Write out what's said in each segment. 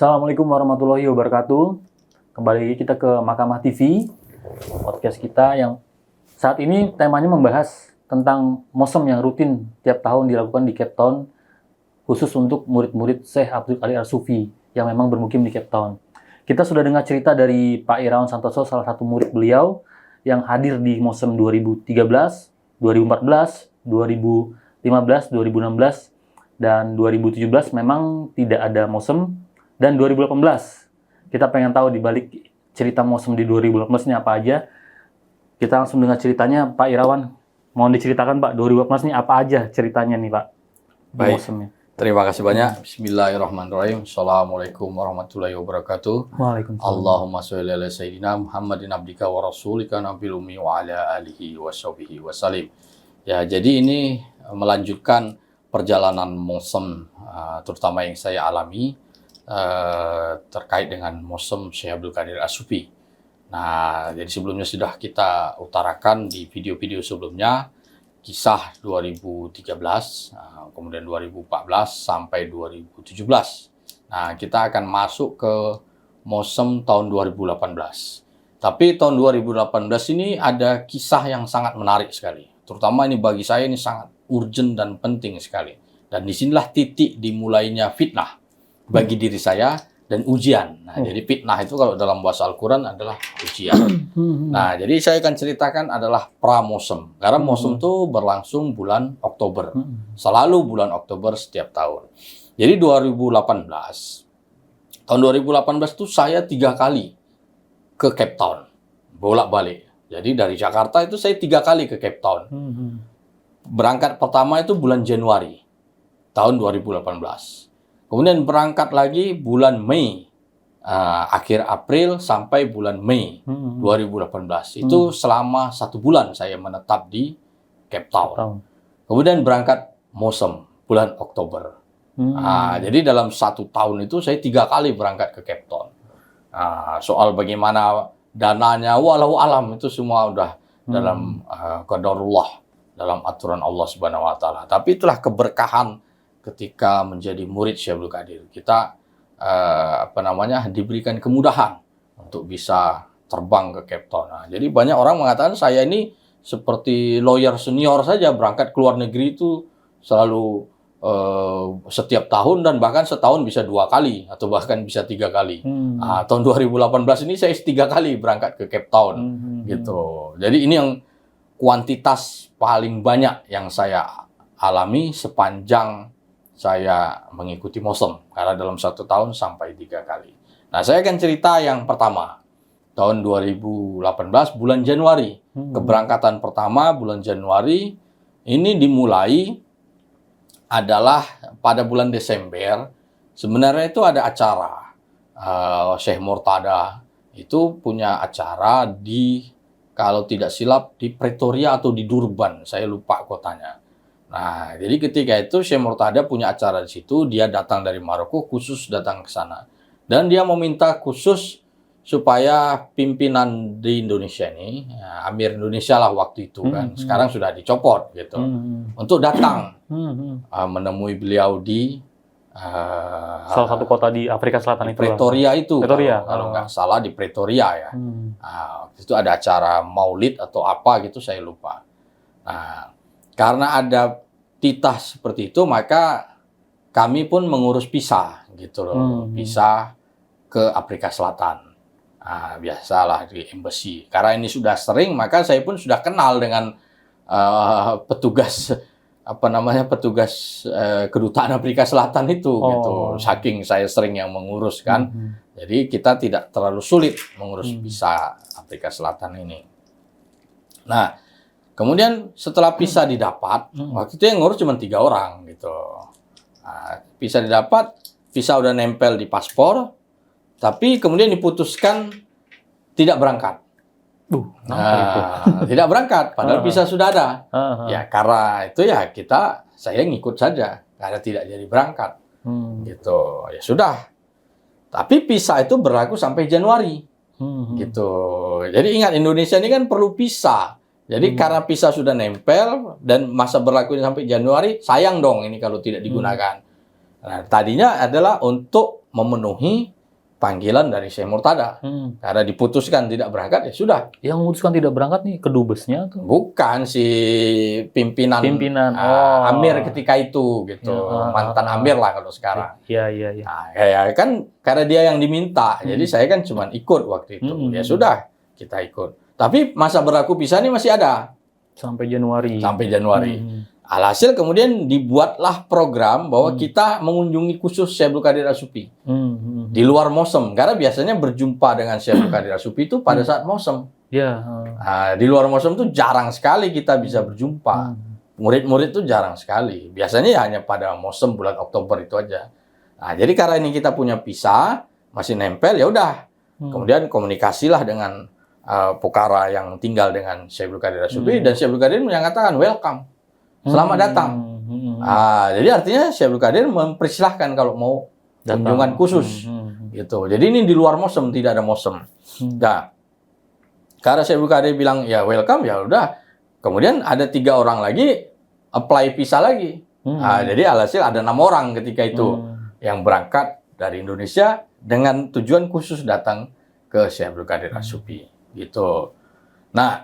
Assalamualaikum warahmatullahi wabarakatuh. Kembali lagi kita ke Mahkamah TV, podcast kita yang saat ini temanya membahas tentang mosem yang rutin tiap tahun dilakukan di Cape Town, khusus untuk murid-murid Syekh Abdul Qadir As-Sufi yang memang bermukim di Cape Town. Kita sudah dengar cerita dari Pak Irawan Santoso, salah satu murid beliau yang hadir di mosem 2013, 2014, 2015, 2016, dan 2017 memang tidak ada mosem. Dan 2018, kita pengen tahu di balik cerita mosem di 2018 ini apa aja. Kita langsung dengar ceritanya, Pak Irawan. Mohon diceritakan, Pak, 2018 ini apa aja ceritanya nih, Pak? Baik, Mosemnya. terima kasih banyak. Bismillahirrahmanirrahim. Assalamualaikum warahmatullahi wabarakatuh. Waalaikumsalam. Allahumma sholli ala sayyidina Muhammadin abdika wa rasulika nabil ummi wa ala alihi wa sahbihi wa salim. Ya, jadi ini melanjutkan perjalanan mosem, terutama yang saya alami, terkait dengan mosem Syekh Abdul Qadir As-Sufi. Nah, jadi sebelumnya sudah kita utarakan di video-video sebelumnya, kisah 2013, kemudian 2014 sampai 2017. Nah, kita akan masuk ke mosem tahun 2018. Tapi tahun 2018 ini ada kisah yang sangat menarik sekali. Terutama ini bagi saya ini sangat urgent dan penting sekali. Dan disinilah titik dimulainya fitnah bagi diri saya dan ujian. Nah, jadi fitnah itu kalau dalam bahasa Al-Quran adalah ujian. Nah, jadi saya akan ceritakan adalah pramosem. Karena mosem itu berlangsung bulan Oktober. Selalu bulan Oktober setiap tahun. Jadi tahun 2018 itu saya 3 kali ke Cape Town. Bolak-balik. Jadi dari Jakarta itu saya 3 kali ke Cape Town. Berangkat pertama itu bulan Januari tahun 2018. Kemudian berangkat lagi bulan Mei, akhir April sampai bulan Mei 2018. Itu selama 1 bulan saya menetap di Cape Town. Kemudian berangkat mosem bulan Oktober. Jadi dalam 1 tahun itu saya 3 kali berangkat ke Cape Town. Soal bagaimana dananya, walau alam itu semua udah dalam qadarullah, dalam aturan Allah Subhanahu wa taala. Tapi itulah keberkahan ketika menjadi murid Syekh Abdul Qadir. Kita diberikan kemudahan untuk bisa terbang ke Cape Town. Nah, jadi banyak orang mengatakan saya ini seperti lawyer senior saja, berangkat ke luar negeri itu selalu setiap tahun dan bahkan setahun bisa 2 kali atau bahkan bisa 3 kali. Tahun 2018 ini saya 3 kali berangkat ke Cape Town gitu. Jadi ini yang kuantitas paling banyak yang saya alami sepanjang saya mengikuti mosem, karena dalam 1 tahun sampai 3 kali. Nah, saya akan cerita yang pertama. Tahun 2018 bulan Januari. Keberangkatan pertama bulan Januari ini dimulai adalah pada bulan Desember. Sebenarnya itu ada acara. Syekh Murtada itu punya acara di, kalau tidak silap, di Pretoria atau di Durban. Saya lupa kotanya. Nah, jadi ketika itu Syekh Murtada punya acara di situ, dia datang dari Maroko, khusus datang ke sana. Dan dia meminta khusus supaya pimpinan di Indonesia ini, Amir Indonesia lah waktu itu kan, sekarang sudah dicopot gitu, untuk datang menemui beliau di salah satu kota di Afrika Selatan itu. Pretoria itu, Pretoria. kalau nggak salah di Pretoria ya. Waktu itu ada acara maulid atau apa gitu, saya lupa. Nah, karena ada titah seperti itu, maka kami pun mengurus visa gitu loh, visa ke Afrika Selatan. Biasalah di embassy. Karena ini sudah sering, maka saya pun sudah kenal dengan petugas kedutaan Afrika Selatan itu gitu. Saking saya sering yang mengurus kan. Jadi kita tidak terlalu sulit mengurus visa Afrika Selatan ini. Nah, kemudian setelah visa didapat, waktu itu yang ngurus cuma 3 orang gitu. Visa didapat, visa udah nempel di paspor, tapi kemudian diputuskan tidak berangkat. Tidak berangkat, padahal visa sudah ada. Ya karena itu ya saya ngikut saja, karena tidak jadi berangkat. Gitu, ya sudah. Tapi visa itu berlaku sampai Januari. Gitu. Jadi ingat, Indonesia ini kan perlu visa. Jadi karena visa sudah nempel dan masa berlakunya sampai Januari, sayang dong ini kalau tidak digunakan. Nah, tadinya adalah untuk memenuhi panggilan dari Syekh Murtada. Karena diputuskan tidak berangkat, ya sudah. Yang memutuskan tidak berangkat nih kedubesnya tuh? Bukan si pimpinan Amir ketika itu, gitu. Ya, Mantan Amir lah kalau sekarang. Iya. Nah, ya kan karena dia yang diminta, jadi saya kan cuma ikut waktu itu. Ya sudah, kita ikut. Tapi masa berlaku visa ini masih ada. Sampai Januari. Alhasil kemudian dibuatlah program bahwa kita mengunjungi khusus Syekh Abdul Qadir As-Sufi di luar Mosem, karena biasanya berjumpa dengan Syekh Abdul Qadir As-Sufi itu pada saat Mosem. Nah, di luar Mosem itu jarang sekali kita bisa berjumpa. Murid-murid itu jarang sekali. Biasanya ya hanya pada Mosem bulan Oktober itu aja. Nah, jadi karena ini kita punya visa masih nempel, ya udah. Kemudian komunikasilah dengan Pukara yang tinggal dengan Syekh Abdul Qadir As-Sufi, dan Syekh Abdul Qadir menyatakan welcome. Selamat datang. Jadi artinya Syekh Abdul Qadir mempersilahkan kalau mau kunjungan khusus. Gitu. Jadi ini di luar Mosem, tidak ada Mosem. Nah, karena Syekh Abdul Qadir bilang ya welcome, ya udah. Kemudian ada 3 orang lagi apply visa lagi. Jadi alhasil ada 6 orang ketika itu yang berangkat dari Indonesia dengan tujuan khusus datang ke Syekh Abdul Qadir As-Sufi. Gitu. Nah,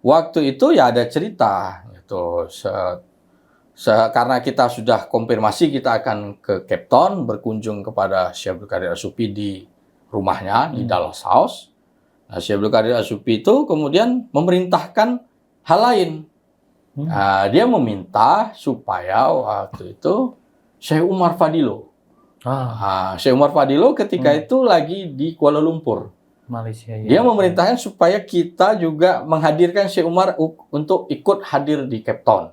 waktu itu ya ada cerita. Karena kita sudah konfirmasi kita akan ke Cape Town berkunjung kepada Syekh Abdul Qadir As-Sufi di rumahnya di Dallas House. Nah, Syekh Abdul Qadir As-Sufi itu kemudian memerintahkan hal lain. Dia meminta supaya waktu itu Syekh Umar Fadilo. Syekh Umar Fadilo ketika itu lagi di Kuala Lumpur, Malaysia. Dia memerintahkan supaya kita juga menghadirkan Syekh Umar untuk ikut hadir di Cape Town.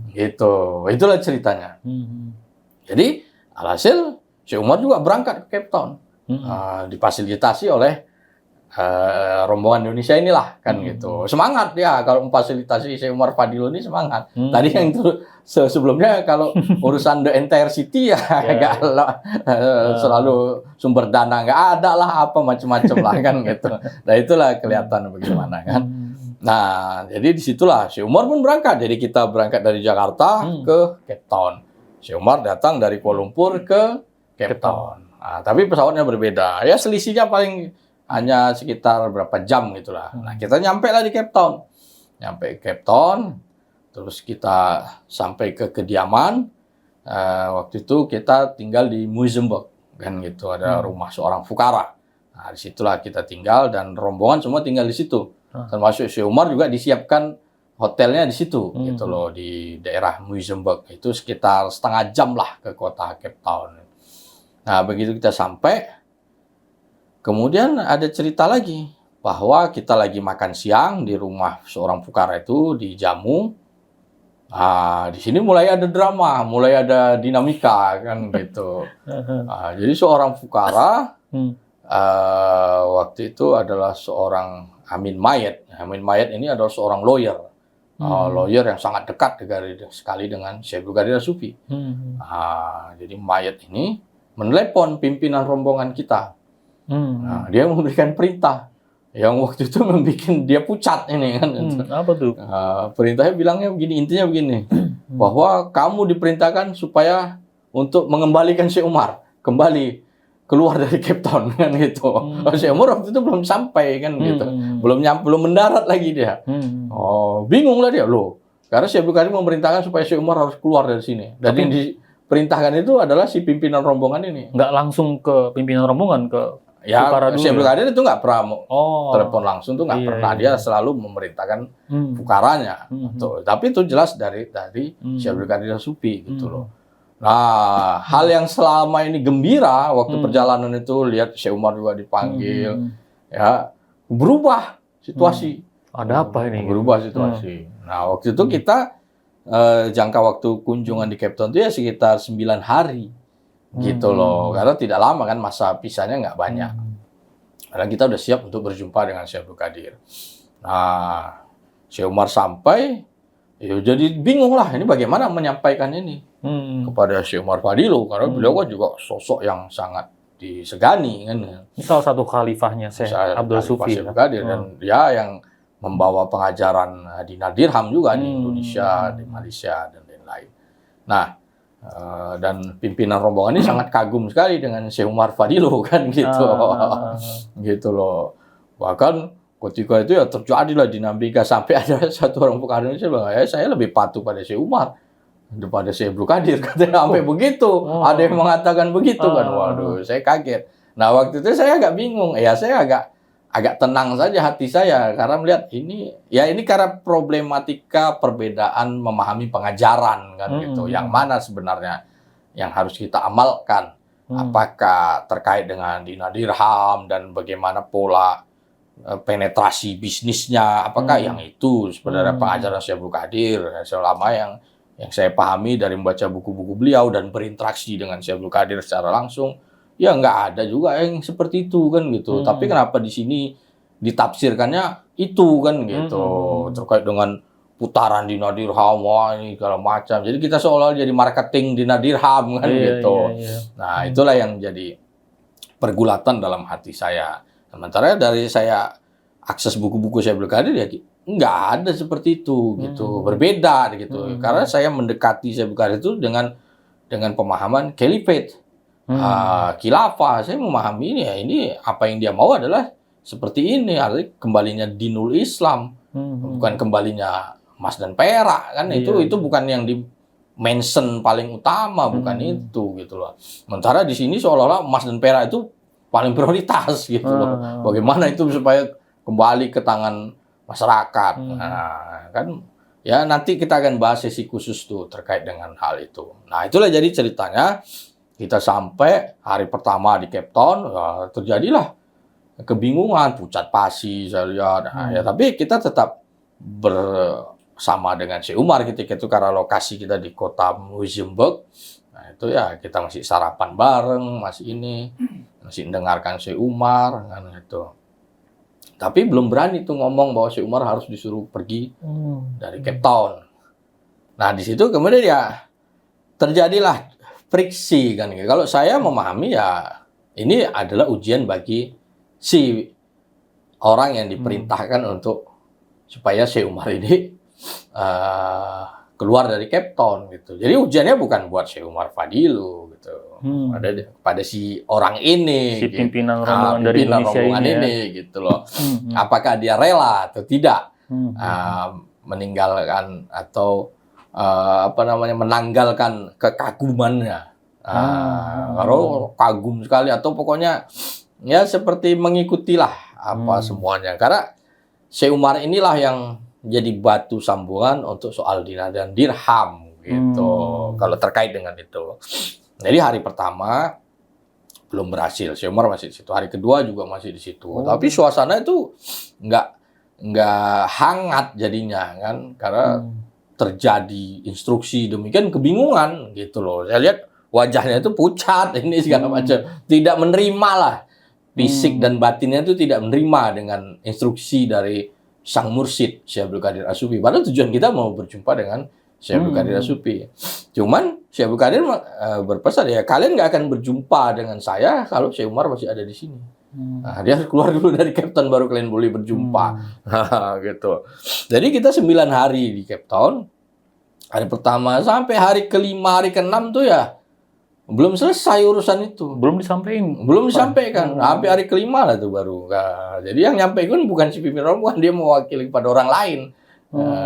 Gitu. Itulah ceritanya. Jadi, alhasil Syekh Umar juga berangkat ke Cape Town. Difasilitasi oleh rombongan Indonesia inilah, kan gitu. Semangat ya kalau memfasilitasi Syekh Umar Fadilo ini, semangat. Tadi yang itu sebelumnya kalau urusan the entire city ya agak selalu sumber dana nggak ada lah, apa macam-macam lah kan gitu. Nah itulah kelihatan bagaimana kan. Nah jadi disitulah Syekh Umar pun berangkat. Jadi kita berangkat dari Jakarta ke Cape Town. Syekh Umar datang dari Kuala Lumpur ke Cape Town. Nah, tapi pesawatnya berbeda. Ya selisihnya paling hanya sekitar berapa jam gitulah. Nah, kita nyampe lah di Cape Town. Nyampe Cape Town, terus kita sampai ke kediaman. Waktu itu kita tinggal di Muizenberg, kan gitu. Ada rumah seorang fukara. Nah, disitulah kita tinggal dan rombongan semua tinggal di situ. Termasuk Syekh Umar juga disiapkan hotelnya di situ, gitu loh, di daerah Muizenberg. Itu sekitar setengah jam lah ke kota Cape Town. Nah, begitu kita sampai, kemudian ada cerita lagi bahwa kita lagi makan siang di rumah seorang fukara itu, dijamu. Di sini mulai ada drama, mulai ada dinamika kan gitu. Jadi seorang fukara waktu itu adalah seorang Amin Mayet. Amin Mayet ini adalah seorang lawyer. Lawyer yang sangat dekat sekali dengan Syekh Abdul Qadir As-Sufi. Jadi Mayet ini menelepon pimpinan rombongan kita. Nah, dia memberikan perintah yang waktu itu membuat dia pucat ini kan. Apa tuh? Perintahnya bilangnya begini, intinya begini, bahwa kamu diperintahkan supaya untuk mengembalikan Syekh Umar kembali keluar dari Cape Town kan gitu. Syekh Umar waktu itu belum sampai kan gitu, belum mendarat lagi dia. Bingung lah dia loh, karena Syekh Abdul Qadir memerintahkan supaya Syekh Umar harus keluar dari sini. Dan yang diperintahkan itu adalah si pimpinan rombongan ini. Nggak langsung ke pimpinan rombongan, ke ya, Syekh Abdul Qadir itu nggak pernah telepon langsung, tuh nggak pernah. Dia selalu memerintahkan fukaranya. Tapi itu jelas dari Syekh Abdul Qadir As-Sufi gitu loh. Nah, hal yang selama ini gembira waktu perjalanan itu, lihat Syekh Umar juga dipanggil, ya berubah situasi. Ada apa ini? Berubah situasi. Nah, waktu itu kita jangka waktu kunjungan di Cape Town itu ya sekitar 9 hari. Gitu loh, karena tidak lama kan, masa pisahnya nggak banyak. Karena kita udah siap untuk berjumpa dengan Syekh Abdul Qadir. Nah, Syekh Umar sampai, ya jadi bingung lah, ini bagaimana menyampaikan ini kepada Syekh Umar Fadilo, karena beliau kan juga sosok yang sangat disegani kan. Ini salah satu khalifahnya Syekh Abdul Sufi. Dan dia yang membawa pengajaran dinar dirham juga di Indonesia, di Malaysia dan lain-lain. Nah, Dan pimpinan rombongan ini sangat kagum sekali dengan Syekh Umar Fadilu kan gitu. Gitu loh. Bahkan ketika itu ya terjadilah dinamika sampai ada satu orang Bukhari Indonesia bilang, saya lebih patuh pada Syekh Umar daripada Syekh Abdul Qadir, katanya sampai begitu. Ada yang mengatakan begitu kan. Waduh, saya kaget. Nah, waktu itu saya agak bingung. Ya, saya agak tenang saja hati saya karena melihat ini karena problematika perbedaan memahami pengajaran kan gitu. Yang mana sebenarnya yang harus kita amalkan? Apakah terkait dengan dinar dirham dan bagaimana pola penetrasi bisnisnya? Apakah yang itu sebenarnya pengajaran Syekh Abdul Qadir? Selama yang saya pahami dari membaca buku-buku beliau dan berinteraksi dengan Syekh Abdul Qadir secara langsung, ya nggak ada juga yang seperti itu kan gitu. Tapi kenapa di sini ditafsirkannya itu kan gitu, terkait dengan putaran dinar dirham, wah ini segala macam. Jadi kita seolah jadi marketing dinar dirham kan gitu. Nah, itulah yang jadi pergulatan dalam hati saya. Sementara dari saya akses buku-buku Syekh Abdul Qadir ya nggak ada seperti itu gitu, berbeda gitu. Karena saya mendekati Syekh Abdul Qadir itu dengan pemahaman Caliphate. Khilafah, saya memahami ini apa yang dia mau adalah seperti ini, artinya kembalinya dinul Islam, bukan kembalinya emas dan perak kan. Itu bukan yang di mention paling utama, bukan itu gitu loh. Sementara di sini seolah-olah emas dan perak itu paling prioritas gitu loh. Bagaimana itu supaya kembali ke tangan masyarakat. Nah, kan ya nanti kita akan bahas sesi khusus tuh terkait dengan hal itu. Nah, itulah jadi ceritanya. Kita sampai hari pertama di Cape Town, terjadilah kebingungan, pucat pasi, saya lihat. Nah, ya, tapi kita tetap bersama dengan Syekh Umar ketika itu karena lokasi kita di kota Muizenberg. Nah, itu ya kita masih sarapan bareng, masih mendengarkan Syekh Umar, kan itu. Tapi belum berani tuh ngomong bahwa Syekh Umar harus disuruh pergi dari Cape Town. Nah, di situ kemudian ya terjadilah friksi kan. Kalau saya memahami ya ini adalah ujian bagi si orang yang diperintahkan untuk supaya Syekh Umar ini keluar dari Cape Town gitu. Jadi ujiannya bukan buat Syekh Umar Fadilu gitu. Pada si orang ini, si pimpinan rombongan dari Indonesia ini gitu loh. Apakah dia rela atau tidak meninggalkan atau menanggalkan kekagumannya. Kalau kagum sekali atau pokoknya ya seperti mengikutilah apa semuanya. Karena Syekh Umar inilah yang jadi batu sambungan untuk soal dinar dan dirham gitu. Kalau terkait dengan itu. Jadi hari pertama belum berhasil. Syekh Umar masih di situ. Hari kedua juga masih di situ. Tapi suasana itu nggak hangat jadinya kan, karena terjadi instruksi demikian, kebingungan gitu loh. Saya lihat wajahnya itu pucat ini segala macam, tidak menerima lah, fisik dan batinnya itu tidak menerima dengan instruksi dari sang mursyid Syekh Abdul Qadir As-Sufi. Padahal tujuan kita mau berjumpa dengan Syekh Abdul Qadir As-Sufi. Cuman Syekh Abdul Qadir berpesan ya, kalian nggak akan berjumpa dengan saya kalau Syekh Umar masih ada di sini. Nah, dia harus keluar dulu dari Cape Town baru kalian boleh berjumpa. Gitu. Jadi kita 9 hari di Cape Town. Hari pertama sampai hari kelima, hari keenam tuh ya belum selesai urusan itu. Belum disampaikan. Belum disampaikan. Sampai hari kelima lah tuh baru. Nah, jadi yang nyampaikan bukan si pimpinan rombongan, dia mewakili kepada orang lain.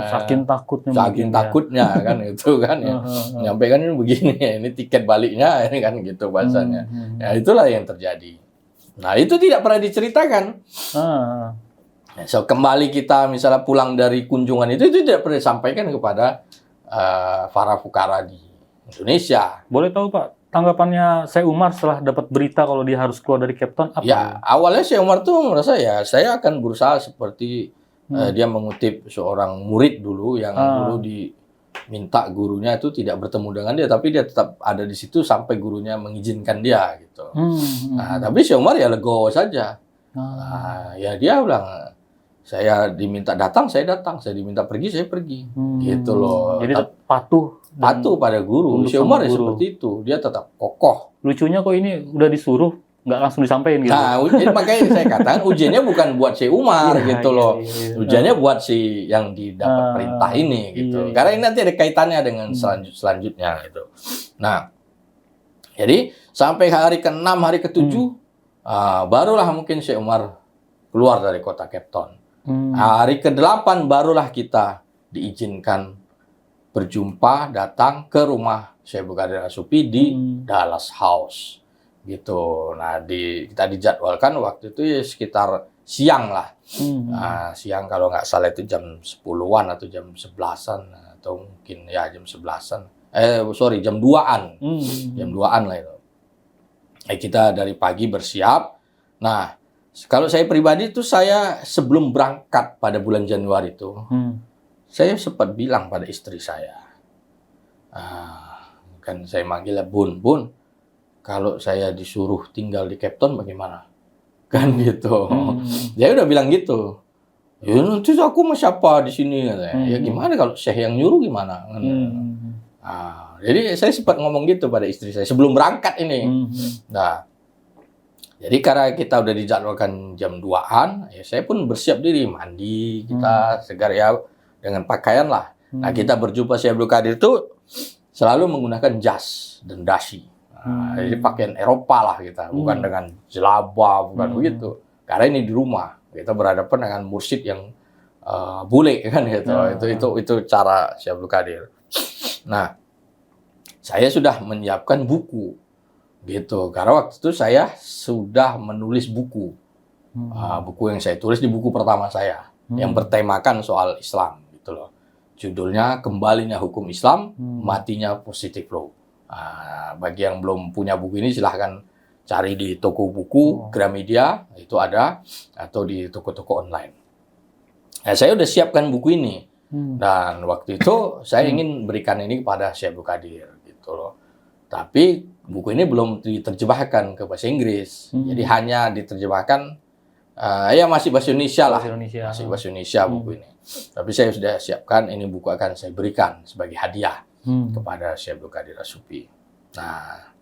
Saking takutnya. Saking takutnya kan gitu kan ya. Nyampaikan ini begini, ini tiket baliknya ini kan gitu bahasanya. Ya itulah yang terjadi. Nah, itu tidak pernah diceritakan. So, kembali kita misalnya pulang dari kunjungan itu tidak pernah disampaikan kepada para fukara di Indonesia. Boleh tahu Pak, tanggapannya Syekh Umar setelah dapat berita kalau dia harus keluar dari Cape Town apa? Ya, awalnya Syekh Umar tuh merasa ya saya akan berusaha seperti dia mengutip seorang murid dulu yang dulu diminta gurunya itu tidak bertemu dengan dia, tapi dia tetap ada di situ sampai gurunya mengizinkan dia gitu. Nah, tapi Syekh Umar ya legowo saja. Nah, ya dia bilang, saya diminta datang, saya datang. Saya diminta pergi, saya pergi. Gitu loh. Jadi patuh pada guru. Syekh Umar ya seperti itu. Dia tetap kokoh. Lucunya kok ini udah disuruh nggak langsung disampaikan gitu. Nah, makanya saya katakan ujiannya bukan buat si Umar Iya, gitu iya, loh. iya. Ujiannya buat si yang didapat perintah ini gitu. Iya, iya. Karena ini nanti ada kaitannya dengan selanjutnya gitu. Nah, jadi sampai hari ke-6, hari ke-7 barulah mungkin si Umar keluar dari kota Cape Town. Hari ke-8 barulah kita diizinkan berjumpa, datang ke rumah Syekh Abdul Qadir As-Sufi di Dallas House gitu. Nah, kita dijadwalkan waktu itu ya sekitar siang lah. Siang kalau nggak salah itu jam 10-an atau jam 11-an atau mungkin ya jam 11-an. Jam 2-an. Jam 2-an lah itu. Kita dari pagi bersiap. Nah, kalau saya pribadi itu saya sebelum berangkat pada bulan Januari itu, saya sempat bilang pada istri saya, kan saya manggilnya Bun, kalau saya disuruh tinggal di Cape Town bagaimana? Kan gitu. Dia udah bilang gitu. Ya nanti aku sama siapa di sini katanya. Ya gimana kalau Syekh yang nyuruh gimana? Jadi saya sempat ngomong gitu pada istri saya sebelum berangkat ini. Nah, jadi karena kita udah dijadwalkan jam 2-an, ya saya pun bersiap diri, mandi, kita segar ya dengan pakaian lah. Nah, kita berjumpa Syekh Abdul Qadir itu selalu menggunakan jas dan dasi. Jadi pakaian Eropa lah kita, bukan dengan jelaba, bukan begitu. Karena ini di rumah, kita berhadapan dengan mursyid yang bule kan gitu. Itu cara Syekh Abdul Qadir. Nah, saya sudah menyiapkan buku. Gitu, karena waktu itu saya sudah menulis buku. Buku yang saya tulis di buku pertama saya, yang bertemakan soal Islam, gitu loh. Judulnya Kembalinya Hukum Islam, Matinya Positive Law. Bagi yang belum punya buku ini silahkan cari di toko buku, Gramedia, itu ada, atau di toko-toko online. Nah, saya udah siapkan buku ini, dan waktu itu saya ingin berikan ini kepada Syekh Abdul Qadir, gitu loh. Tapi buku ini belum diterjemahkan ke bahasa Inggris, jadi hanya diterjemahkan ya masih bahasa Indonesia lah, masih bahasa Indonesia buku ini. Tapi saya sudah siapkan, ini buku akan saya berikan sebagai hadiah kepada Syekh Abdul Qadir As-Sufi. Nah,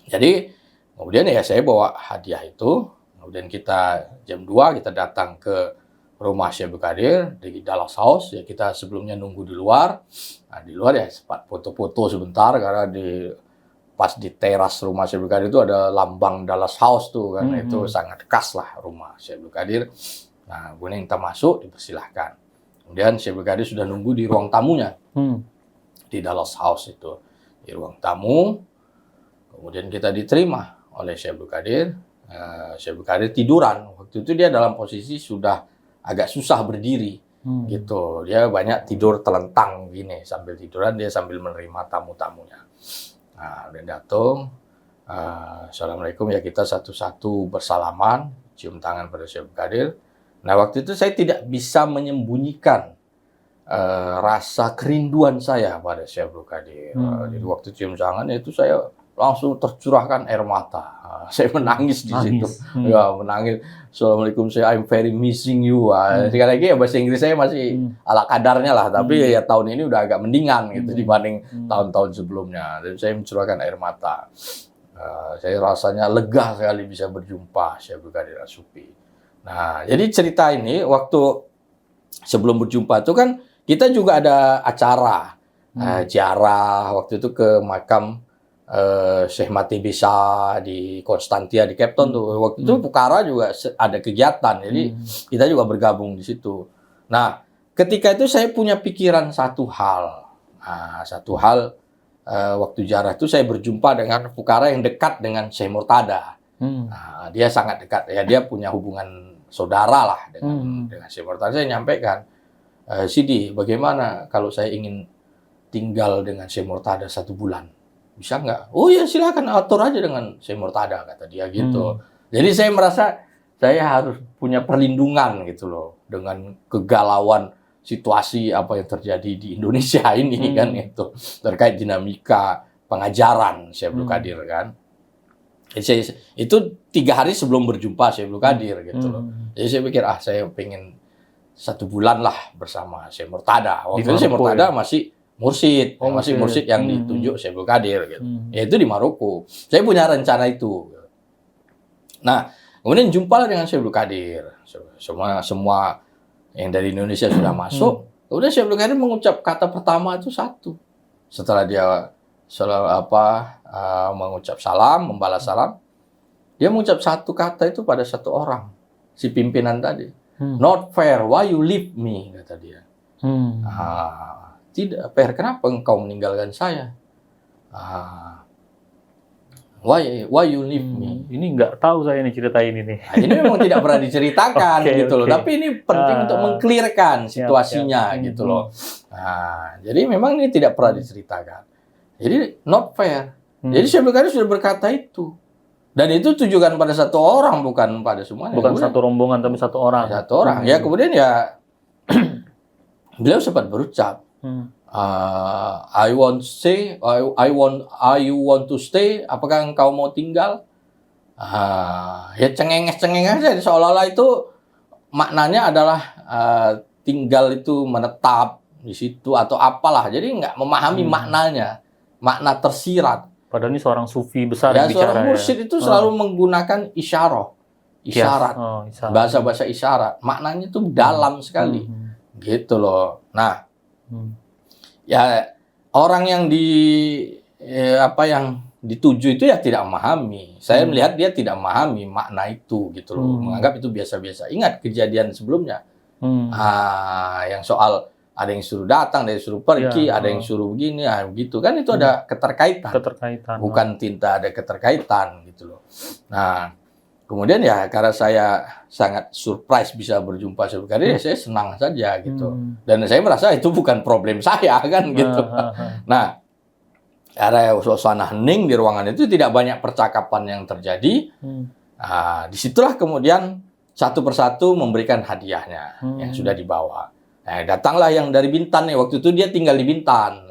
jadi kemudian ya saya bawa hadiah itu, kemudian kita jam 2 kita datang ke rumah Syekh Abdul Qadir di Dallas House, ya kita sebelumnya nunggu di luar. Nah, di luar ya sempat foto-foto sebentar karena pas di teras rumah Syekh Abdul Qadir itu ada lambang Dallas House tuh kan, itu sangat khas lah rumah Syekh Abdul Qadir. Nah, kemudian kita masuk, dipersilahkan. Kemudian Syekh Abdul Qadir sudah nunggu di ruang tamunya di Dallas House itu, di ruang tamu. Kemudian kita diterima oleh Syekh Abdul Qadir. Syekh Abdul Qadir tiduran. Waktu itu dia dalam posisi sudah agak susah berdiri, gitu. Dia banyak tidur telentang gini, sambil tiduran dia sambil menerima tamu-tamunya. Nah, udah datang, assalamualaikum, ya kita satu-satu bersalaman, cium tangan pada Syekh Abdul Qadir. Nah, waktu itu saya tidak bisa menyembunyikan rasa kerinduan saya pada Syekh Abdul Qadir. Jadi waktu cium tangan itu saya langsung tercurahkan air mata. Saya menangis di situ. Ya, menangis. Assalamualaikum, I'm very missing you. Sekali lagi ya bahasa Inggris saya masih ala kadarnya lah, tapi ya tahun ini udah agak mendingan gitu dibanding tahun-tahun sebelumnya. Dan saya mencurahkan air mata. Saya rasanya lega sekali bisa berjumpa Syekh Abdul Qadir As-Sufi. Nah, jadi cerita ini waktu sebelum berjumpa itu kan kita juga ada acara ziarah waktu itu ke makam Syekh Mati Bisa di Konstantia di Cape Town tuh. Waktu itu Pukara juga ada kegiatan, jadi kita juga bergabung di situ. Nah, ketika itu saya punya pikiran satu hal. Waktu ziarah itu saya berjumpa dengan Pukara yang dekat dengan Syekh Murtada. Nah, dia sangat dekat, ya dia punya hubungan saudara lah dengan Syekh Murtada. Saya nyampaikan, Sidi, bagaimana kalau saya ingin tinggal dengan Syekh Murtada 1 bulan? Bisa nggak? Oh ya silakan, atur aja dengan Syekh Murtada, kata dia gitu. Jadi saya merasa saya harus punya perlindungan gitu loh dengan kegalauan situasi apa yang terjadi di Indonesia ini kan itu terkait dinamika pengajaran Syekh Abdul Qadir kan. Jadi itu 3 hari sebelum berjumpa Syekh Abdul Qadir gitu loh. Jadi saya pikir saya pengen 1 bulan lah bersama Syekh Murtada. Waktu itu Syekh Murtada masih mursyid, masih mursyid yang ditunjuk Syekh Abdul Qadir gitu. Yaitu di Maroko. Saya punya rencana itu. Nah, kemudian jumpalah dengan Syekh Abdul Qadir. Semua yang dari Indonesia sudah masuk. Kemudian Syekh Abdul Qadir mengucap kata pertama itu satu. Setelah dia mengucap salam, membalas salam, dia mengucap satu kata itu pada satu orang, si pimpinan tadi. Not fair, why you leave me, kata dia. Tidak fair, kenapa engkau meninggalkan saya? Why you leave me? Ini nggak tahu saya nih ceritain ini. Nah, ini memang tidak pernah diceritakan gitu loh. Oke. Tapi ini penting untuk mengclearkan situasinya gitu loh. Nah, jadi memang ini tidak pernah diceritakan. Jadi not fair. Jadi Syekh Abdul Qadir sudah berkata itu. Dan itu tujukan pada satu orang, bukan pada semuanya. Bukan satu rombongan, tapi satu orang. Satu orang. Ya kemudian ya beliau sempat berucap. I want to stay. You want to stay? Apakah engkau mau tinggal? Ya cengeng-cengeng aja. Seolah-olah itu maknanya adalah tinggal itu menetap di situ atau apalah. Jadi nggak memahami maknanya, makna tersirat. Padahal ini seorang sufi besar Ya, yang bicara. seorang mursyid itu selalu menggunakan isyarat, bahasa-bahasa isyarat. Maknanya itu dalam sekali, gitu loh. Nah. Ya orang yang yang dituju itu ya tidak memahami. Saya melihat dia tidak memahami makna itu gitu loh. Menganggap itu biasa-biasa. Ingat kejadian sebelumnya. Yang soal ada yang suruh datang, ada yang suruh pergi, ada yang suruh begini, begitu kan itu ada keterkaitan. Bukan tinta, ada keterkaitan gitu loh. Nah, kemudian ya karena saya sangat surprise bisa berjumpa Syekh Abdul Qadir, ya saya senang saja gitu. Dan saya merasa itu bukan problem saya kan gitu. Nah, ada suasana hening di ruangan itu, tidak banyak percakapan yang terjadi. Nah, disitulah kemudian satu persatu memberikan hadiahnya yang sudah dibawa. Nah, datanglah yang dari Bintan nih, waktu itu dia tinggal di Bintan.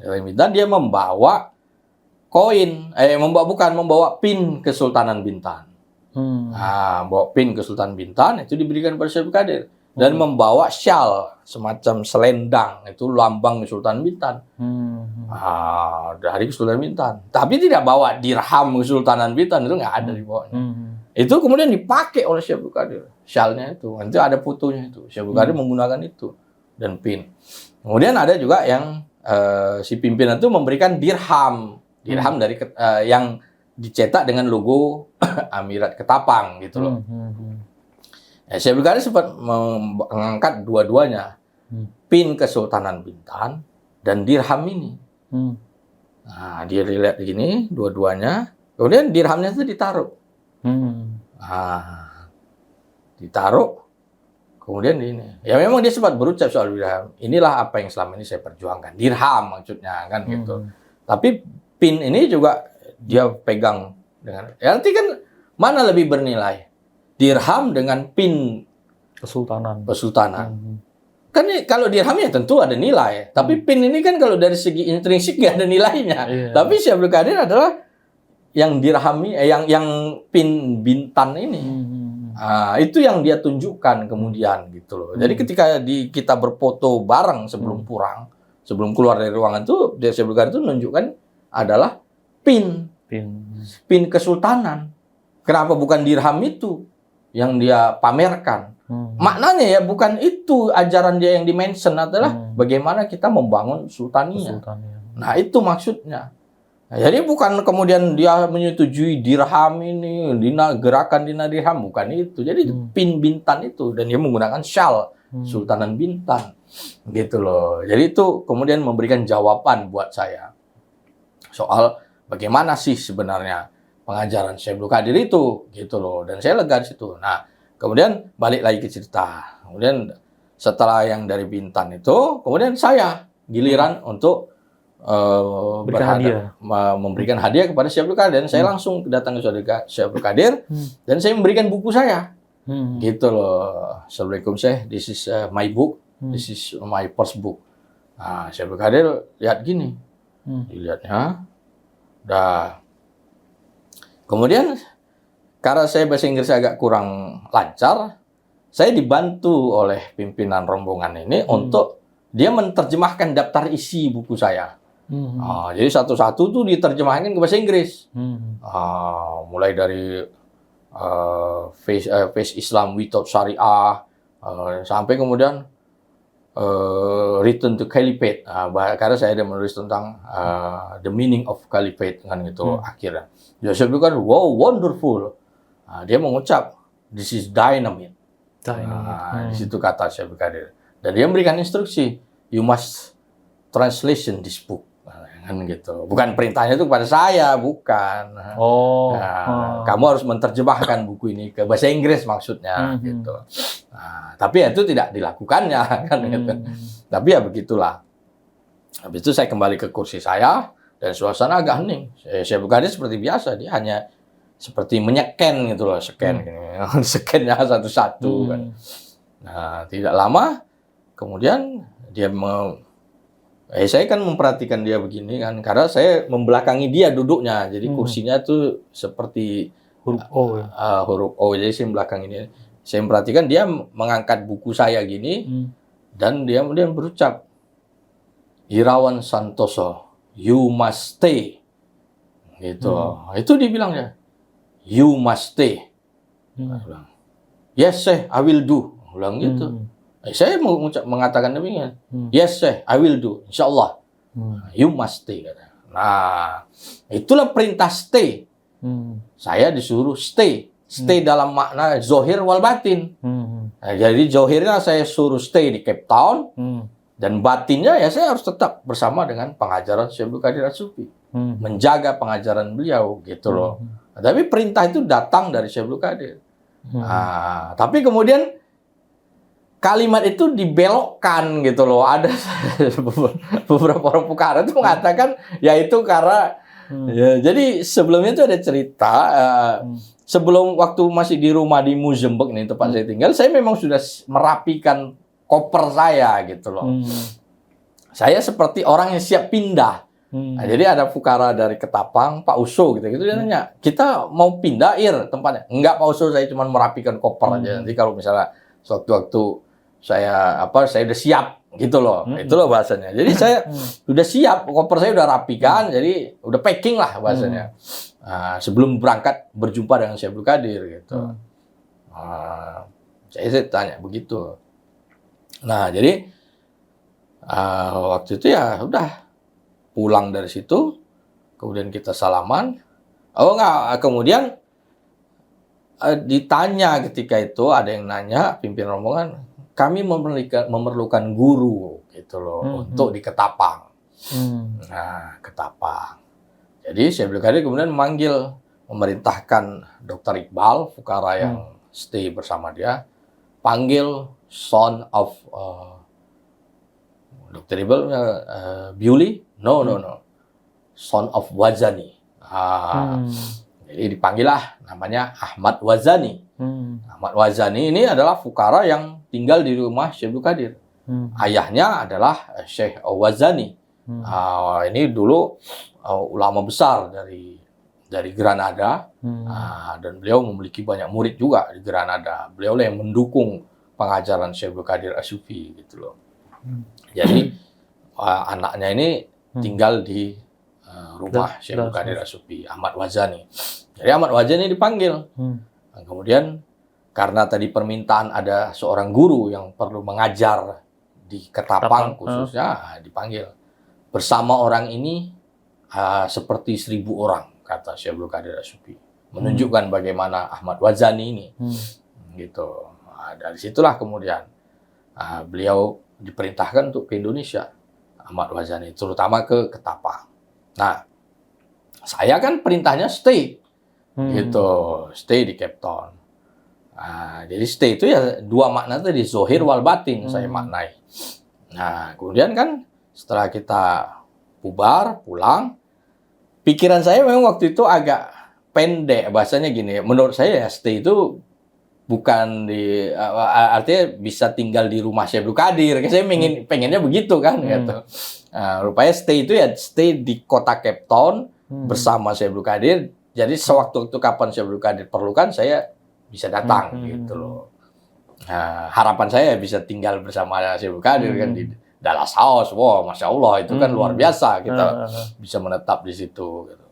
Dari Bintan dia membawa koin, membawa pin Kesultanan Bintan. Bawa pin Kesultanan Bintan itu diberikan pada Syekh Abdul Qadir dan membawa syal semacam selendang itu lambang Kesultanan Bintan. Dari Kesultanan Bintan. Tapi tidak bawa dirham Kesultanan Bintan, itu nggak ada di bawahnya. Itu kemudian dipakai oleh Syekh Abdul Qadir. Syalnya itu, nanti ada fotonya itu. Syekh Abdul Qadir menggunakan itu dan pin. Kemudian ada juga yang si pimpinan itu memberikan dirham dari yang dicetak dengan logo Amirat Ketapang gitu loh. Ya, Syekh Abdul Qadir sempat mengangkat dua-duanya, pin Kesultanan Bintan dan dirham ini. Nah, dia lihat gini dua-duanya, kemudian dirhamnya itu ditaruh. Ditaruh, kemudian ini. Ya memang dia sempat berucap soal dirham. Inilah apa yang selama ini saya perjuangkan. Dirham maksudnya kan gitu. Tapi pin ini juga dia pegang dengan. Ya nanti kan mana lebih bernilai? Dirham dengan pin Kesultanan. Kan kalau dirham ya tentu ada nilai. Tapi pin ini kan kalau dari segi intrinsik nggak ada nilainya. Tapi Syekh Abdul Qadir adalah yang dirhami, yang pin Bintan ini. Itu yang dia tunjukkan kemudian gitu loh. Jadi ketika kita berfoto bareng sebelum sebelum keluar dari ruangan itu, Syekh Abdul Qadir itu menunjukkan adalah pin Kesultanan. Kenapa bukan dirham itu yang dia pamerkan? Maknanya ya bukan itu ajaran dia yang dimention, adalah bagaimana kita membangun sultania. Nah itu maksudnya. Nah, jadi bukan kemudian dia menyetujui dirham ini, gerakan dirham, bukan itu. Jadi pin Bintan itu, dan dia menggunakan syal Sultanan Bintan, gitu loh. Jadi itu kemudian memberikan jawaban buat saya soal bagaimana sih sebenarnya pengajaran Syekh Abdul Qadir itu, gitu loh. Dan saya lega di situ. Nah, kemudian balik lagi ke cerita. Kemudian setelah yang dari Bintan itu, kemudian saya giliran untuk memberikan hadiah kepada Syekh Abdul Qadir. Dan saya langsung datang ke Syekh Abdul Qadir dan saya memberikan buku saya. Gitu loh. Assalamualaikum Syekh, this is my book. This is my first book. Nah, Syekh Abdul Qadir lihat gini. Dilihatnya. Kemudian karena saya bahasa Inggris agak kurang lancar, saya dibantu oleh pimpinan rombongan ini untuk dia menerjemahkan daftar isi buku saya. Jadi satu-satu tuh diterjemahkan ke bahasa Inggris. Mulai dari face Islam without Syariah, sampai kemudian Return to Caliphate. Karena saya ada menulis tentang the meaning of Caliphate kan gitu akhirnya. Joseph itu kan wow wonderful. Dia mengucap this is dynamite. Di situ kata Syekh Abdul Qadir. Dan dia memberikan instruksi, you must translation this book. Kan gitu. Bukan perintahnya itu kepada saya, bukan. Kamu harus menerjemahkan buku ini ke bahasa Inggris maksudnya gitu. Tapi itu tidak dilakukannya kan gitu. Tapi ya begitulah. Habis itu saya kembali ke kursi saya dan suasana agak hening. Saya bukannya seperti biasa, dia hanya seperti menyeken gitu loh, scan gini. Scannya satu-satu kan. Nah, tidak lama kemudian dia saya kan memperhatikan dia begini kan, karena saya membelakangi dia duduknya, jadi kursinya tuh seperti huruf O. Huruf O, jadi saya membelakangi dia. Saya memperhatikan dia mengangkat buku saya gini, dan dia kemudian berucap, Irawan Santoso, you must stay. Gitu. Itu dibilangnya, you must stay. Bilang, yes, sir, I will do. Bilang gitu. Saya mengatakan demikian. Yes, sir, I will do. Insyaallah. You must stay. Nah, itulah perintah stay. Saya disuruh stay. Stay dalam makna zohir wal batin. Nah, jadi zohirnya saya suruh stay di Cape Town. Dan batinnya ya saya harus tetap bersama dengan pengajaran Syekh Abdul Qadir As-Sufi. Menjaga pengajaran beliau gitu loh. Nah, tapi perintah itu datang dari Syekh Abdul Qadir. Nah, tapi kemudian kalimat itu dibelokkan gitu loh. Ada beberapa orang fuqaha itu mengatakan ya itu karena ya, jadi sebelumnya itu ada cerita sebelum waktu masih di rumah di Muzembek nih tempat saya tinggal, saya memang sudah merapikan koper saya gitu loh. Saya seperti orang yang siap pindah. Nah, jadi ada fuqaha dari Ketapang, Pak Uso gitu dia nanya, "Kita mau pindah tempatnya?" "Enggak, Pak Uso, saya cuma merapikan koper aja. Nanti kalau misalnya sewaktu-waktu saya udah siap gitu loh. Itu loh bahasanya. Jadi saya udah siap, koper saya udah rapikan, jadi udah packing lah bahasanya. Sebelum berangkat berjumpa dengan Syekh Abdul Qadir gitu. Saya tanya begitu. Nah, jadi waktu itu ya udah pulang dari situ, kemudian kita salaman. Kemudian ditanya ketika itu ada yang nanya pimpinan rombongan, kami memerlukan guru gitu loh untuk di Ketapang. Nah, Ketapang. Jadi Syekh Abdul Qadir kemudian memerintahkan Dr. Iqbal, fuqara yang stay bersama dia, panggil son of Dr. Iqbal, Biuli? No. Son of Wazani. Jadi dipanggillah namanya Ahmad Wazani. Ahmad Wazani ini adalah fuqara yang tinggal di rumah Syekh Abdul Qadir. Ayahnya adalah Syekh Wazani. Ini dulu ulama besar dari Granada. Dan beliau memiliki banyak murid juga di Granada. Beliau yang mendukung pengajaran Syekh Abdul Qadir As-Sufi gitu loh. Jadi anaknya ini tinggal di rumah Syekh Abdul Qadir As-Sufi, Ahmad Wazani. Jadi Ahmad Wazani dipanggil. Kemudian karena tadi permintaan ada seorang guru yang perlu mengajar di Ketapang khususnya, dipanggil. Bersama orang ini seperti 1000 orang, kata Syekh Abdul Qadir As-Sufi. Menunjukkan bagaimana Ahmad Wazani ini. Gitu. Dari situlah kemudian beliau diperintahkan untuk ke Indonesia. Ahmad Wazani, terutama ke Ketapang. Nah, saya kan perintahnya stay. Gitu. Stay di Cape Town. Jadi stay itu ya dua makna tadi, zohir wal batin saya maknai. Nah, kemudian kan setelah kita bubar, pulang, pikiran saya memang waktu itu agak pendek. Bahasanya gini, menurut saya ya stay itu bukan artinya bisa tinggal di rumah Syekh Abdul Qadir. Saya pengennya begitu kan gitu. Rupanya stay itu ya stay di kota Cape Town bersama Syekh Abdul Qadir. Jadi sewaktu-waktu kapan Syekh Abdul Qadir perlukan saya bisa datang gitu loh. Harapan saya bisa tinggal bersama Syekh Abdul Qadir kan di Dallas House. Wow, Masya Allah itu kan luar biasa kita bisa menetap di situ gitu.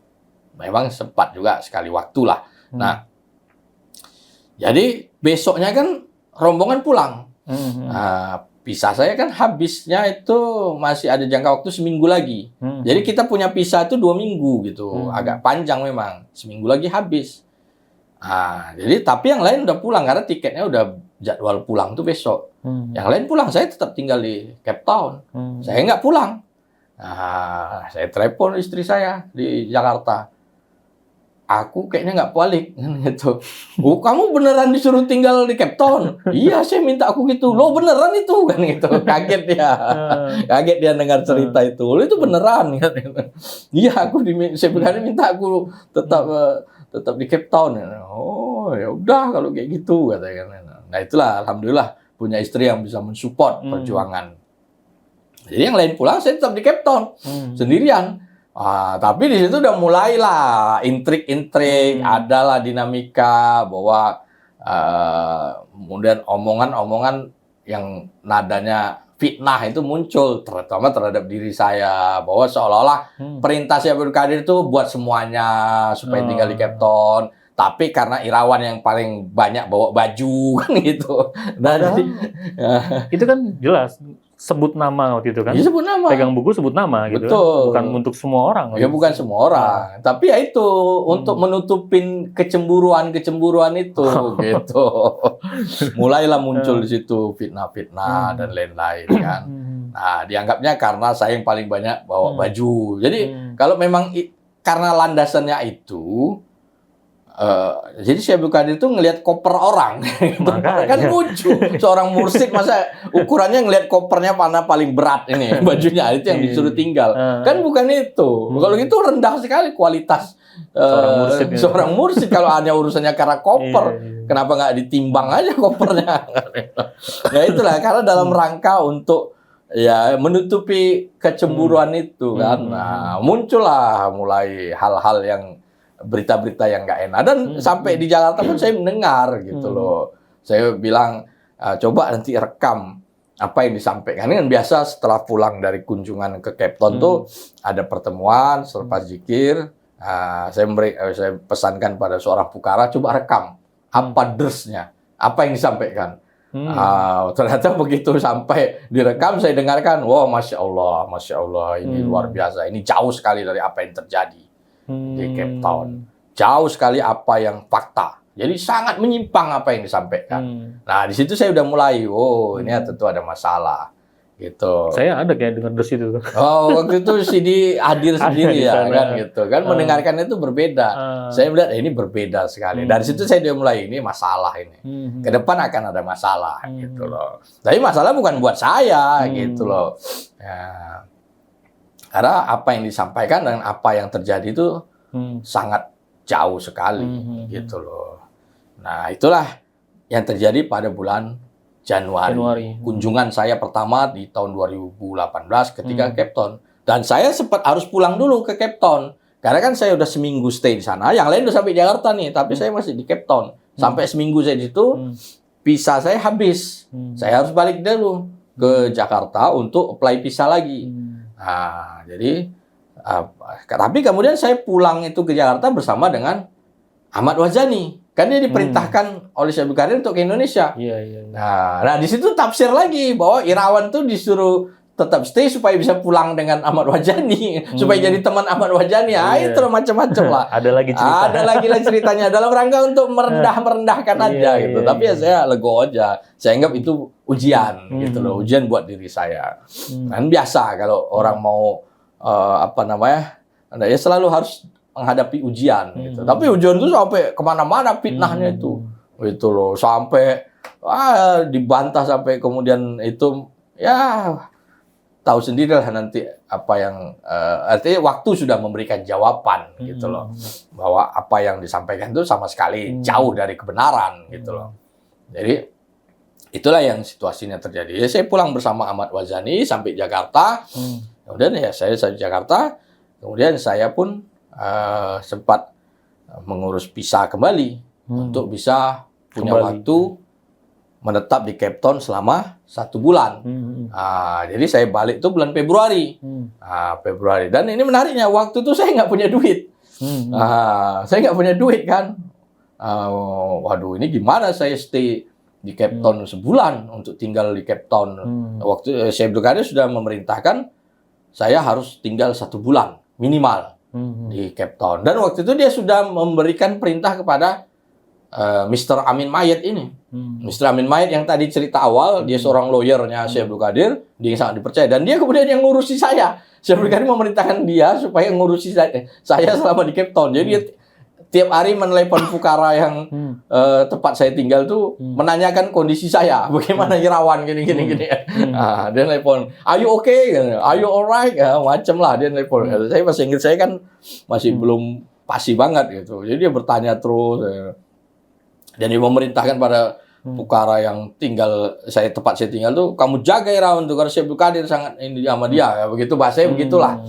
Memang sempat juga sekali waktu lah. Nah, Jadi besoknya kan rombongan pulang. Nah, visa saya kan habisnya itu masih ada jangka waktu seminggu lagi. Jadi kita punya visa itu 2 minggu gitu. Agak panjang memang. Seminggu lagi habis. Nah, jadi tapi yang lain udah pulang karena tiketnya udah jadwal pulang tuh besok. Yang lain pulang, saya tetap tinggal di Cape Town. Saya nggak pulang. Nah, saya telepon istri saya di Jakarta. Aku kayaknya nggak balik gitu. Oh, kamu beneran disuruh tinggal di Cape Town? Iya, saya minta aku gitu. Lo beneran itu kan gitu. Kaget dia. Kaget dia dengar cerita itu. Lo itu beneran kan. Iya, sebenarnya minta aku tetap di Cape Town. Oh, ya udah kalau kayak gitu katanya. Nah, itulah alhamdulillah punya istri yang bisa mensupport perjuangan. Jadi yang lain pulang, saya tetap di Cape Town sendirian. Tapi di situ udah mulailah intrik-intrik, adalah dinamika bahwa kemudian omongan-omongan yang nadanya fitnah itu muncul, terutama terhadap diri saya, bahwa seolah-olah perintah Syekh Abdul Qadir itu buat semuanya supaya tinggal di Cape Town. Tapi karena Irawan yang paling banyak bawa baju kan gitu. Nah, jadi itu kan jelas sebut nama waktu itu kan. Ya, sebut nama. Pegang buku sebut nama gitu. Betul. Kan? Bukan untuk semua orang. Ya bukan semua orang. Tapi ya itu untuk menutupin kecemburuan itu gitu. Mulailah muncul di situ fitnah-fitnah dan lain-lain kan. Nah, dianggapnya karena saya yang paling banyak bawa baju. Jadi kalau memang karena landasannya itu jadi Syekh Abdul Qadir itu ngelihat koper orang. Kan lucu. Seorang mursyid masa ukurannya ngelihat kopernya mana paling berat ini bajunya, itu yang disuruh tinggal. Kan bukan itu. Kalau gitu rendah sekali kualitas seorang mursyid kalau hanya urusannya karena koper. Kenapa nggak ditimbang aja kopernya? Ya itulah karena dalam rangka untuk ya menutupi kecemburuan itu kan. Nah, muncullah mulai hal-hal yang berita-berita yang nggak enak. Dan sampai di Jakarta pun saya mendengar gitu loh. Saya bilang, coba nanti rekam apa yang disampaikan. Ini kan biasa setelah pulang dari kunjungan ke Cape Town tuh ada pertemuan selepas zikir. Saya pesankan pada seorang pukara, coba rekam apa dersnya, apa yang disampaikan. Ternyata begitu sampai direkam, saya dengarkan, wow, Masya Allah, ini luar biasa. Ini jauh sekali dari apa yang terjadi di Cape Town. Jauh sekali apa yang fakta. Jadi sangat menyimpang apa yang disampaikan. Nah, di situ saya udah mulai, ini tentu ada masalah. Gitu. Saya ada kayak dengar des itu. Oh, waktu itu CD hadir sendiri ya kan gitu. Kan mendengarkan itu berbeda. Saya melihat ini berbeda sekali. Dari situ saya udah mulai, ini masalah ini. Ke depan akan ada masalah gitu loh. Tapi masalah bukan buat saya gitu loh. Ya. Karena apa yang disampaikan dan apa yang terjadi itu sangat jauh sekali gitu loh. Nah, itulah yang terjadi pada bulan Januari. Kunjungan saya pertama di tahun 2018 ketika Cape Town. Dan saya sempat harus pulang dulu ke Cape Town. Karena kan saya udah seminggu stay di sana. Yang lain udah sampai Jakarta nih, tapi saya masih di Cape Town. Sampai seminggu saya di situ, visa saya habis. Saya harus balik dulu ke Jakarta untuk apply visa lagi. Nah, jadi tapi kemudian saya pulang itu ke Jakarta bersama dengan Ahmad Wazani. Kan dia diperintahkan oleh Syekh Abdul Qadir untuk ke Indonesia. Iya. Nah, di situ tafsir lagi bahwa Irawan tuh disuruh tetap stay supaya bisa pulang dengan Ahmad Wazani, supaya jadi teman Ahmad Wazani. Itu macam-macam lah. Ada lagi cerita. Ada lagi ceritanya dalam rangka untuk merendahkan aja gitu. Tapi ya saya legowo aja. Saya anggap itu ujian gitu loh, ujian buat diri saya. Kan biasa kalau orang mau ya selalu harus menghadapi ujian gitu. Tapi ujian itu sampai kemana-mana fitnahnya itu loh, sampai dibantah sampai kemudian itu ya tahu sendirilah nanti apa yang artinya waktu sudah memberikan jawaban gitu loh, bahwa apa yang disampaikan itu sama sekali jauh dari kebenaran gitu loh. Jadi itulah yang situasinya terjadi. Ya, saya pulang bersama Ahmad Wazani sampai Jakarta. Kemudian ya saya di Jakarta. Kemudian saya pun sempat mengurus visa kembali untuk bisa punya waktu menetap di Cape Town selama 1 bulan. Jadi saya balik itu bulan Februari. Februari. Dan ini menariknya, waktu itu saya nggak punya duit. Saya nggak punya duit kan. waduh ini gimana saya stay di Cape Town sebulan untuk tinggal di Cape Town. Waktu Syekh Abdul Qadir sudah memerintahkan saya harus tinggal 1 bulan minimal di Cape Town. Dan waktu itu dia sudah memberikan perintah kepada Mr. Amin Mayet ini. Mr. Amin Mayet yang tadi cerita awal, dia seorang lawyernya Syekh Abdul Qadir, dia sangat dipercaya. Dan dia kemudian yang ngurusi saya. Syekh Abdul Qadir memerintahkan dia supaya ngurusi saya selama di Cape Town. Jadi dia tiap hari menelepon fukara yang tempat saya tinggal tuh menanyakan kondisi saya, bagaimana Irawan gini. Dia telepon, "Are you okay? Are you alright?" Macam lah dia telepon. Saya bahasa Inggris saya kan masih belum pasti banget gitu. Jadi dia bertanya terus. Dan dia memerintahkan pada fukara yang tempat saya tinggal tuh, "Kamu jaga Irawan tuh karena Syekh Abdul Qadir sangat ini sama dia." Ya, begitu bahasanya begitulah.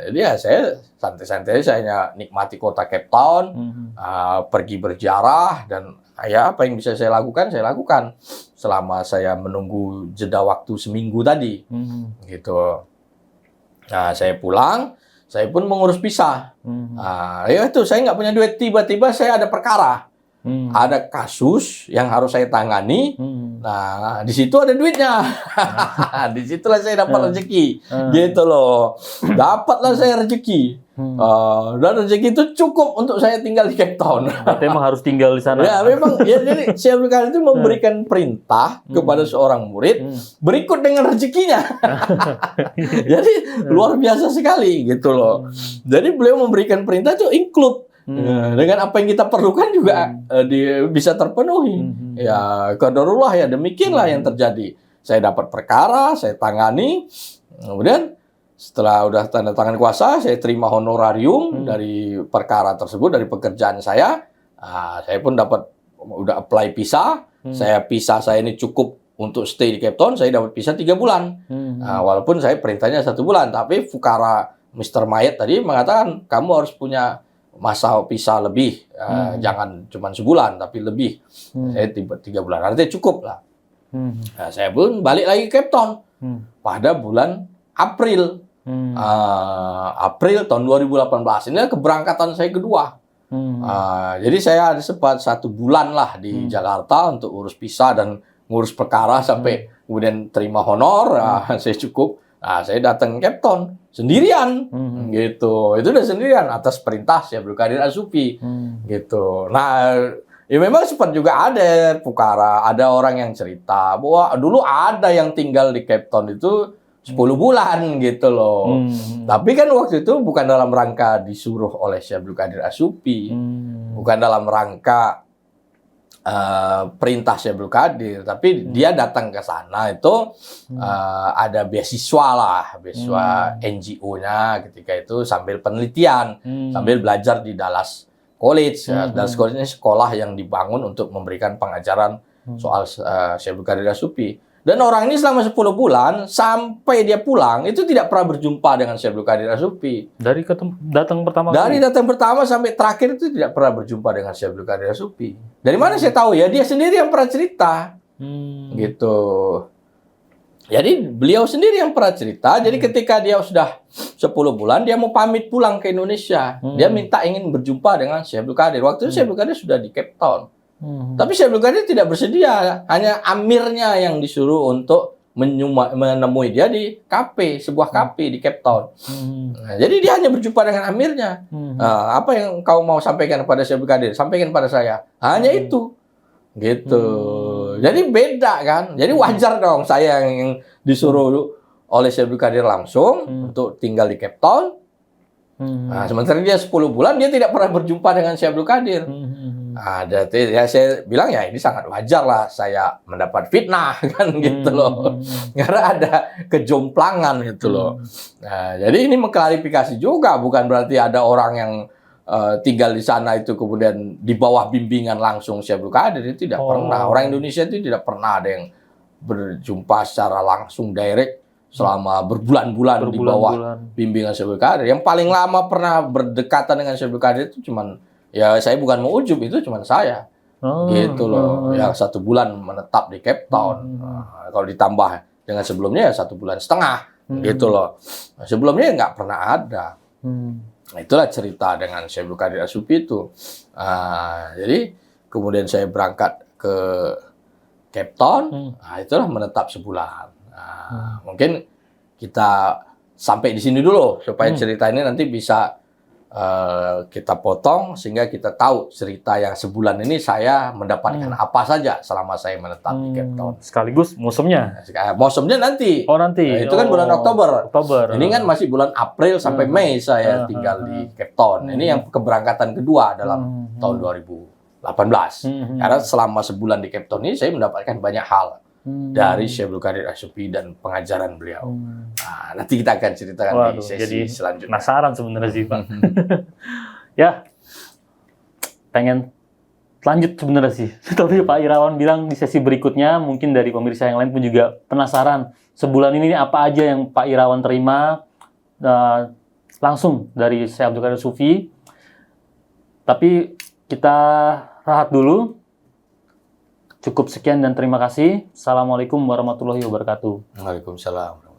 Jadi ya saya santai-santai saya nikmati kota Cape Town, pergi berziarah dan ya apa yang bisa saya lakukan selama saya menunggu jeda waktu seminggu tadi. Gitu. Nah, saya pulang, saya pun mengurus visa. Ya itu saya nggak punya duit, tiba-tiba saya ada perkara. Ada kasus yang harus saya tangani. Nah, di situ ada duitnya. Disitulah saya dapat rezeki. Gitu loh. Dapatlah saya rezeki. Dan rezeki itu cukup untuk saya tinggal di Cape Town. Berarti memang harus tinggal di sana. Ya, memang. Ya, jadi Syekh Abdul Qadir itu memberikan perintah kepada seorang murid berikut dengan rezekinya. Jadi luar biasa sekali gitu loh. Jadi beliau memberikan perintah itu include. Dengan apa yang kita perlukan juga bisa terpenuhi. Ya, qadarullah ya, demikianlah yang terjadi. Saya dapat perkara, saya tangani. Kemudian setelah udah tanda tangan kuasa, saya terima honorarium dari perkara tersebut, dari pekerjaan saya. Saya pun udah apply visa. Visa saya ini cukup untuk stay di Cape Town, saya dapat visa 3 bulan. Walaupun saya perintahnya 1 bulan, tapi fukara Mr. Mayet tadi mengatakan kamu harus punya masa visa lebih, jangan cuma sebulan tapi lebih. Saya 3 bulan, artinya cukup lah. Nah, saya pun balik lagi ke Cape Town pada bulan April. April tahun 2018 ini keberangkatan saya kedua. Jadi saya ada sempat 1 bulan lah di Jakarta untuk urus visa dan ngurus perkara sampai kemudian terima honor. Saya cukup. Nah, saya datang ke Cape Town sendirian, gitu. Itu udah sendirian atas perintah Syekh Abdul Qadir As-Sufi, gitu. Nah, ya memang sempat juga ada fukara, ada orang yang cerita bahwa dulu ada yang tinggal di Cape Town itu 10 bulan, gitu loh. Tapi kan waktu itu bukan dalam rangka disuruh oleh Syekh Abdul Qadir As-Sufi, bukan dalam rangka perintah Syekh Abdul Qadir, tapi dia datang ke sana itu ada beasiswa NGO-nya ketika itu sambil penelitian, sambil belajar di Dallas College. Dallas College ini sekolah yang dibangun untuk memberikan pengajaran soal Syekh Abdul Qadir As-Sufi. Dan orang ini selama 10 bulan sampai dia pulang itu tidak pernah berjumpa dengan Syekh Abdul Qadir As-Sufi. Dari datang pertama datang pertama sampai terakhir itu tidak pernah berjumpa dengan Syekh Abdul Qadir As-Sufi. Dari mana saya tahu ya? Dia sendiri yang pernah cerita. Gitu. Jadi beliau sendiri yang pernah cerita. Jadi ketika dia sudah 10 bulan dia mau pamit pulang ke Indonesia. Dia minta ingin berjumpa dengan Syekh Abdul Qadir. Waktu itu Syekh Abdul Qadir sudah di Cape Town. Tapi Syekh Abdul Qadir tidak bersedia, hanya amirnya yang disuruh untuk menemui dia di sebuah kafe di Cape Town. Nah, jadi dia hanya berjumpa dengan amirnya. Apa yang kau mau sampaikan kepada Syekh Abdul Qadir? Sampaikan pada saya. Hanya itu. Gitu. Jadi beda kan? Jadi wajar dong saya yang disuruh oleh Syekh Abdul Qadir langsung untuk tinggal di Cape Town. Nah, sementara dia 10 bulan dia tidak pernah berjumpa dengan Syekh Abdul Qadir. Ya saya bilang ya ini sangat wajar lah saya mendapat fitnah kan gitu loh. Karena ada kejomplangan gitu loh. Nah, jadi ini mengklarifikasi juga, bukan berarti ada orang yang tinggal di sana itu kemudian di bawah bimbingan langsung Syekh Abdul Qadir, itu tidak pernah. Orang Indonesia itu tidak pernah ada yang berjumpa secara langsung direct selama berbulan-bulan di bawah bimbingan Syekh Abdul Qadir. Yang paling lama pernah berdekatan dengan Syekh Abdul Qadir itu cuman, ya saya bukan mau ujub, itu cuman saya. Gitu loh. Ya 1 bulan menetap di Cape Town. Kalau ditambah dengan sebelumnya ya 1,5 bulan. Gitu loh. Sebelumnya nggak pernah ada. Nah, itulah cerita dengan Syekh Abdul Qadir As-Sufi itu. Jadi kemudian saya berangkat ke Cape Town, itulah menetap sebulan. Mungkin kita sampai di sini dulu supaya cerita ini nanti bisa kita potong sehingga kita tahu cerita yang sebulan ini saya mendapatkan apa saja selama saya menetap di Cape Town. Sekaligus musimnya. Musimnya nanti. Oh nanti. Nah, itu kan bulan Oktober. Oktober. Ini kan masih bulan April sampai Mei saya tinggal di Cape Town. Ini yang keberangkatan kedua dalam tahun 2018. Karena selama sebulan di Cape Town ini saya mendapatkan banyak hal dari Syekh Abdul Qadir As-Sufi dan pengajaran beliau. Nah, nanti kita akan ceritakan di sesi selanjutnya. Penasaran sebenarnya sih, Pak. Ya, pengen lanjut sebenarnya sih. Tapi Pak Irawan bilang di sesi berikutnya, mungkin dari pemirsa yang lain pun juga penasaran. Sebulan ini apa aja yang Pak Irawan terima langsung dari Syekh Abdul Qadir As-Sufi. Tapi kita rehat dulu. Cukup sekian dan terima kasih. Assalamualaikum warahmatullahi wabarakatuh. Waalaikumsalam.